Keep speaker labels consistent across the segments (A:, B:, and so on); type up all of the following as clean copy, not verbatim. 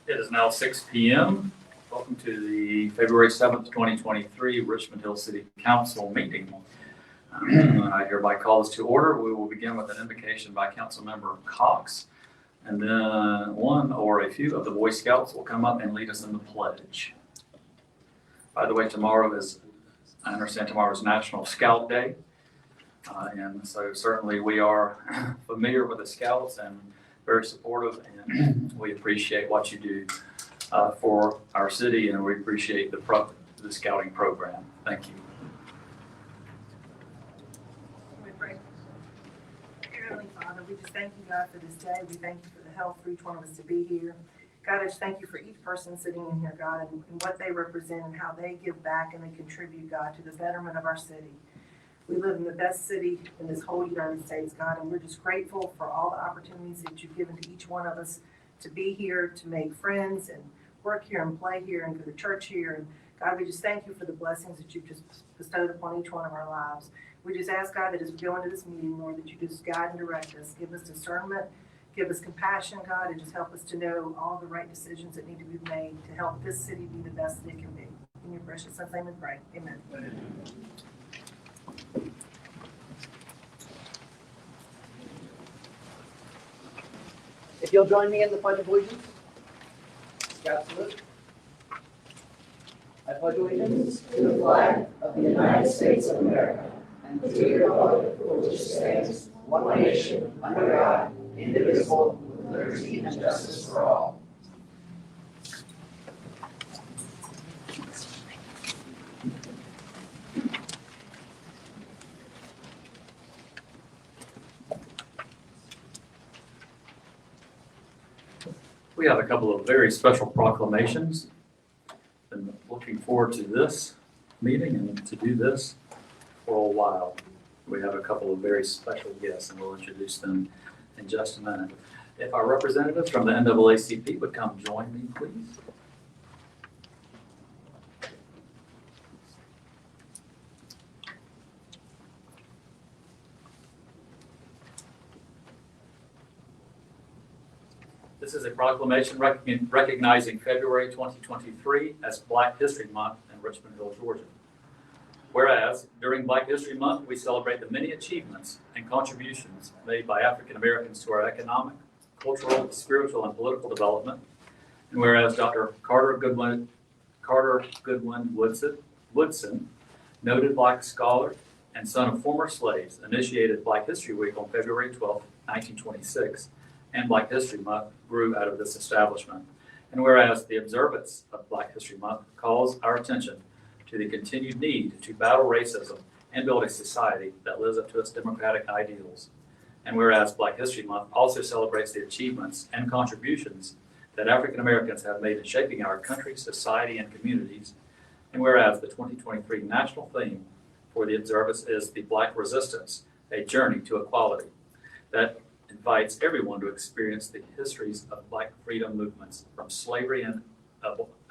A: It is now 6 p.m. Welcome to the February 7th, 2023 Richmond Hill City Council meeting. I hereby call this to order. We will begin with an invocation by Councilmember Cox, and then one or a few of the Boy Scouts will come up and lead us in the pledge. By the way, I understand tomorrow is National Scout Day, and so certainly we are familiar with the Scouts and very supportive, and we appreciate what you do for our city, and we appreciate the scouting program. Thank you.
B: We pray. Dear Heavenly Father, we just thank you, God, for this day. We thank you for the health for each one of us to be here. God, I just thank you for each person sitting in here, God, and what they represent and how they give back and they contribute, God, to the betterment of our city. We live in the best city in this whole United States, God, and we're just grateful for all the opportunities that you've given to each one of us to be here, to make friends and work here and play here and go to church here. And God, we just thank you for the blessings that you've just bestowed upon each one of our lives. We just ask, God, that as we go into this meeting, Lord, that you just guide and direct us, give us discernment, give us compassion, God, and just help us to know all the right decisions that need to be made to help this city be the best that it can be. In your precious son's name we pray. Amen.
C: If you'll join me in the Pledge of Allegiance. Scout salute. I pledge allegiance
D: to the flag of the United States of America and to the republic for which it stands, one nation, under God, indivisible, with liberty and justice for all.
A: We have a couple of very special proclamations. Been looking forward to this meeting and to do this for a while. We have a couple of very special guests, and we'll introduce them in just a minute. If our representatives from the NAACP would come join me, please. This is a proclamation recognizing February 2023 as Black History Month in Richmond Hill, Georgia. Whereas, during Black History Month, we celebrate the many achievements and contributions made by African Americans to our economic, cultural, spiritual, and political development. And whereas Dr. Carter Goodwin Woodson, noted Black scholar and son of former slaves, initiated Black History Week on February 12, 1926, and Black History Month grew out of this establishment. And whereas the observance of Black History Month calls our attention to the continued need to battle racism and build a society that lives up to its democratic ideals. And whereas Black History Month also celebrates the achievements and contributions that African Americans have made in shaping our country, society, and communities. And whereas the 2023 national theme for the observance is the Black Resistance, a journey to equality. That invites everyone to experience the histories of Black freedom movements from slavery and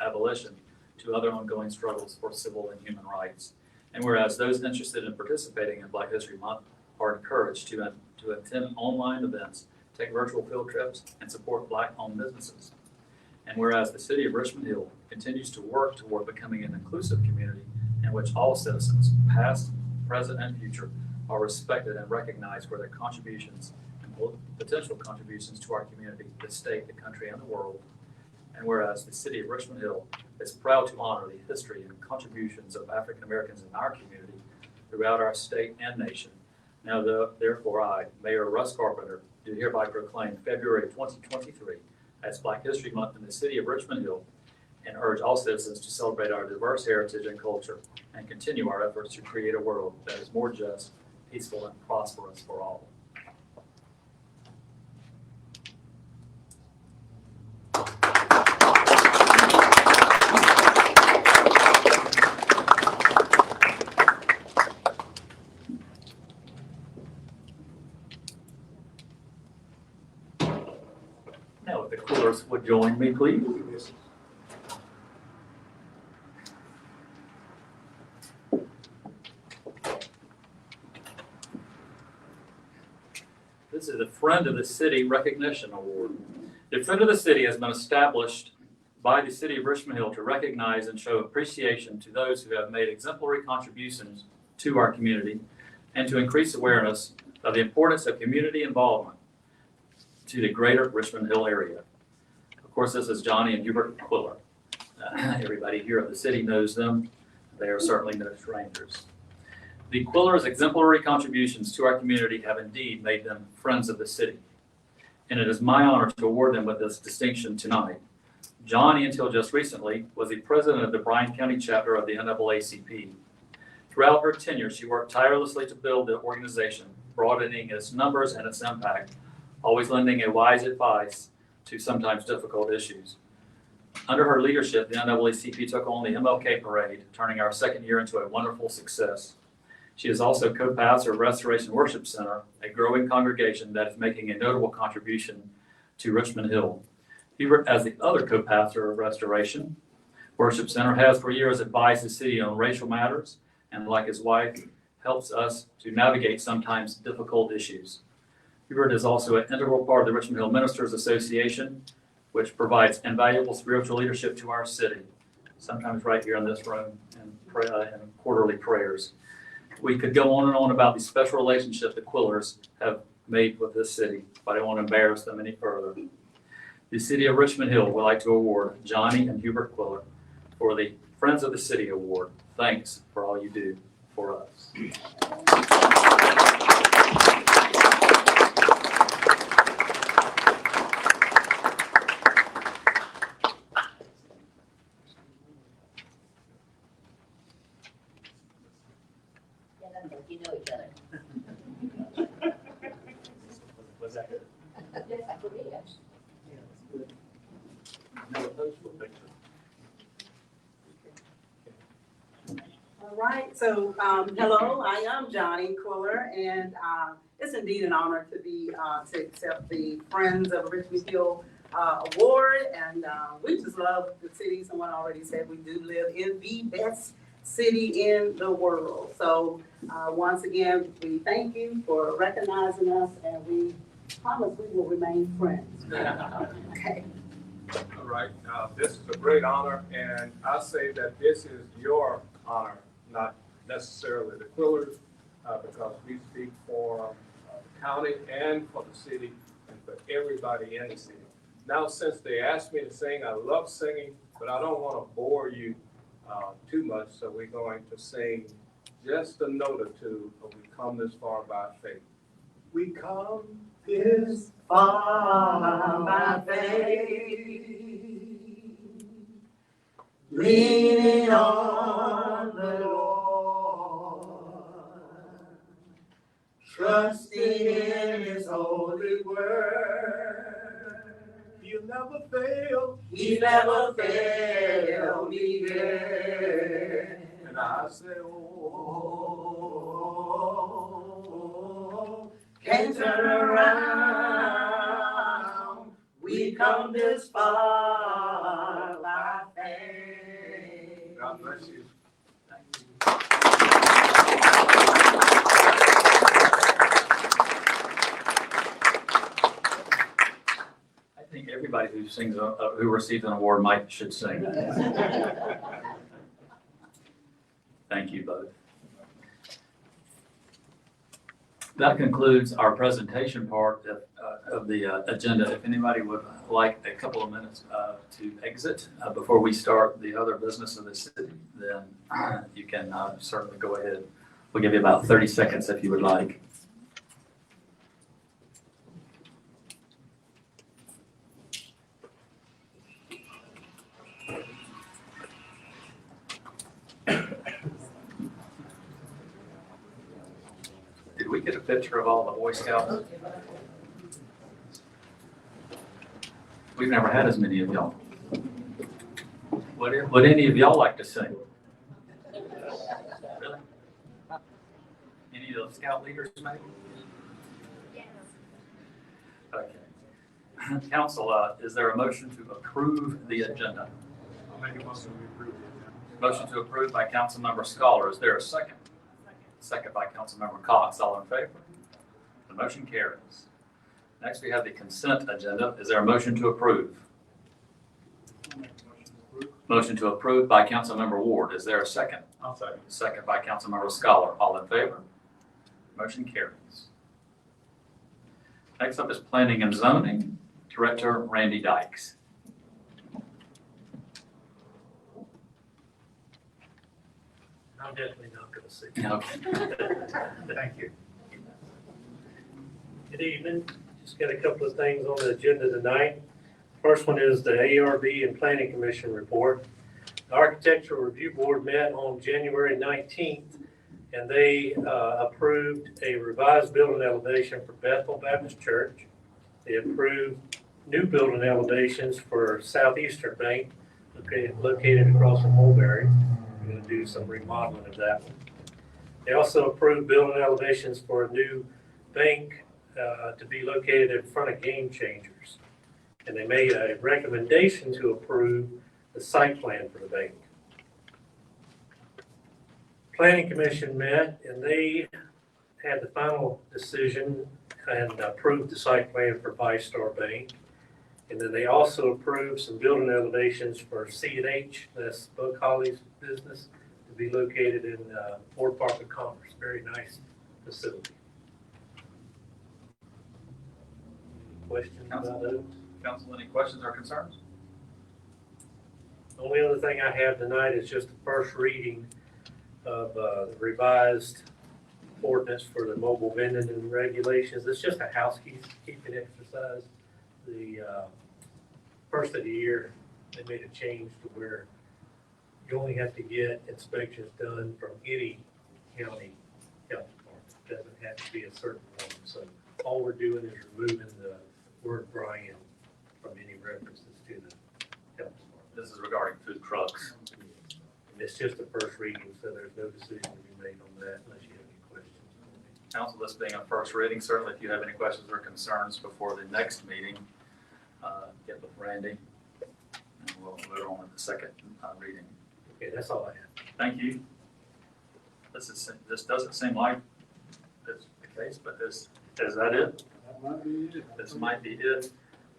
A: abolition to other ongoing struggles for civil and human rights. And whereas those interested in participating in Black History Month are encouraged to attend online events, take virtual field trips, and support Black-owned businesses. And whereas the city of Richmond Hill continues to work toward becoming an inclusive community in which all citizens, past, present, and future, are respected and recognized for their contributions and potential contributions to our community, the state, the country, and the world. And whereas the city of Richmond Hill is proud to honor the history and contributions of African Americans in our community throughout our state and nation. Now, therefore, I, Mayor Russ Carpenter, do hereby proclaim February 2023 as Black History Month in the city of Richmond Hill, and urge all citizens to celebrate our diverse heritage and culture and continue our efforts to create a world that is more just, peaceful, and prosperous for all. Now, if the Quillers would join me, please. This is the Friend of the City Recognition Award. The Friend of the City has been established by the City of Richmond Hill to recognize and show appreciation to those who have made exemplary contributions to our community and to increase awareness of the importance of community involvement to the greater Richmond Hill area. Of course, this is Johnny and Hubert Quiller. Everybody here at the city knows them. They are certainly no strangers. The Quillers' exemplary contributions to our community have indeed made them friends of the city, and it is my honor to award them with this distinction tonight. Johnny, until just recently, was the president of the Bryan County chapter of the NAACP. Throughout her tenure, she worked tirelessly to build the organization, broadening its numbers and its impact, always lending a wise advice to sometimes difficult issues. Under her leadership, the NAACP took on the MLK Parade, turning our second year into a wonderful success. She is also co-pastor of Restoration Worship Center, a growing congregation that is making a notable contribution to Richmond Hill. Hubert, as the other co-pastor of Restoration Worship Center, has for years advised the city on racial matters, and like his wife, helps us to navigate sometimes difficult issues. Hubert is also an integral part of the Richmond Hill Ministers Association, which provides invaluable spiritual leadership to our city, sometimes right here in this room, and quarterly prayers. We could go on and on about the special relationship the Quillers have made with this city, but I won't embarrass them any further. The city of Richmond Hill would like to award Johnny and Hubert Quiller for the Friends of the City Award. Thanks for all you do for us.
E: You know each other.
A: Was that good?
E: Yes, I believe, yes.
F: All right, so hello, I am Johnny Quiller, and it's indeed an honor to be to accept the Friends of Richmond Hill Award, and we just love the city. Someone already said we do live in the best city in the world. So once again, we thank you for recognizing us, and we promise we will remain friends. Okay.
G: All right, this is a great honor, and I say that this is your honor, not necessarily the Quillers, because we speak for the county and for the city and for everybody in the city. Now, since they asked me to sing, I love singing, but I don't want to bore you too much, so we're going to sing just a note or two of We Come This Far by Faith. We come this far by faith, leaning on the Lord, trusting in His holy word. He'll never fail. He never failed me yet. And I say, oh, can't turn around
F: come this far by faith.
G: God bless you.
A: I think everybody who sings, who receives an award should sing. Thank you both. That concludes our presentation part of the agenda. If anybody would like a couple of minutes to exit before we start the other business of the city, then you can certainly go ahead. We'll give you about 30 seconds if you would like. Did we get a picture of all the Boy Scouts? We've never had as many of y'all. Would any of y'all like to sing? Really? Any of the scout leaders, maybe? Okay. Council, is there a motion to approve the agenda?
G: I'll make a motion to approve it.
A: Motion to approve by Councilmember Scholar. Is there a second? Second by Councilmember Cox. All in favor? The motion carries. Next, we have the consent agenda. Is there a motion to approve? Motion to approve by Councilmember Ward. Is there a second?
G: I'll second.
A: Second by Councilmember Scholar. All in favor? Motion carries. Next up is Planning and Zoning, Director Randy Dykes.
H: I'm definitely not going to see.
A: Okay.
H: Thank you. Good evening. Just got a couple of things on the agenda tonight. First one is the ARB and Planning Commission report. The Architectural Review Board met on January 19th, and they approved a revised building elevation for Bethel Baptist Church. They approved new building elevations for Southeastern Bank, located across from Mulberry. We're going to do some remodeling of that one. They also approved building elevations for a new bank to be located in front of Game Changers. And they made a recommendation to approve the site plan for the bank. Planning Commission met and they had the final decision and approved the site plan for ViStar Bank. And then they also approved some building elevations for C&H, that's Buck Holly's business, to be located in Ford Park of Commerce. Very nice facility. Questions about those?
A: Council, any questions or concerns?
H: The only other thing I have tonight is just the first reading of the revised ordinance for the mobile vending and regulations. It's just a housekeeping exercise. The first of the year, they made a change to where you only have to get inspections done from any county health department. It doesn't have to be a certain one. So all we're doing is removing the word Brian from any references to the health department.
A: This is regarding food trucks.
H: And it's just the first reading, so there's no decision to be made on that unless you have any questions.
A: Council, this being a first reading, certainly if you have any questions or concerns before the next meeting, get with Randy, and we'll vote on the second reading.
H: Okay, that's all I have.
A: Thank you. This doesn't seem like it's the case, but is that it?
G: That might be it.
A: This might be it.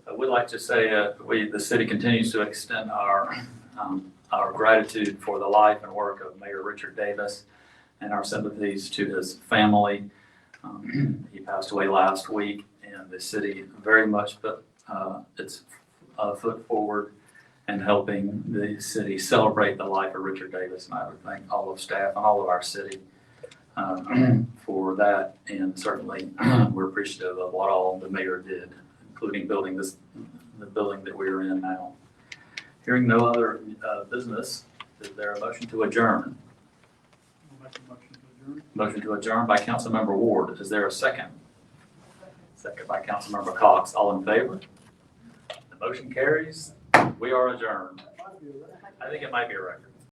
A: I would like to say the city continues to extend our gratitude for the life and work of Mayor Richard Davis and our sympathies to his family. He passed away last week, and the city very much put its foot forward in helping the city celebrate the life of Richard Davis. And I would thank all of staff and all of our city for that. And certainly we're appreciative of what all the mayor did, including building the building that we're in now. Hearing no other business, is there a motion to adjourn?
G: I'll make a motion to adjourn.
A: Motion to adjourn by Councilmember Ward. Is there a second? Second by Councilmember Cox. All in favor? The motion carries. We are adjourned. I think it might be a record.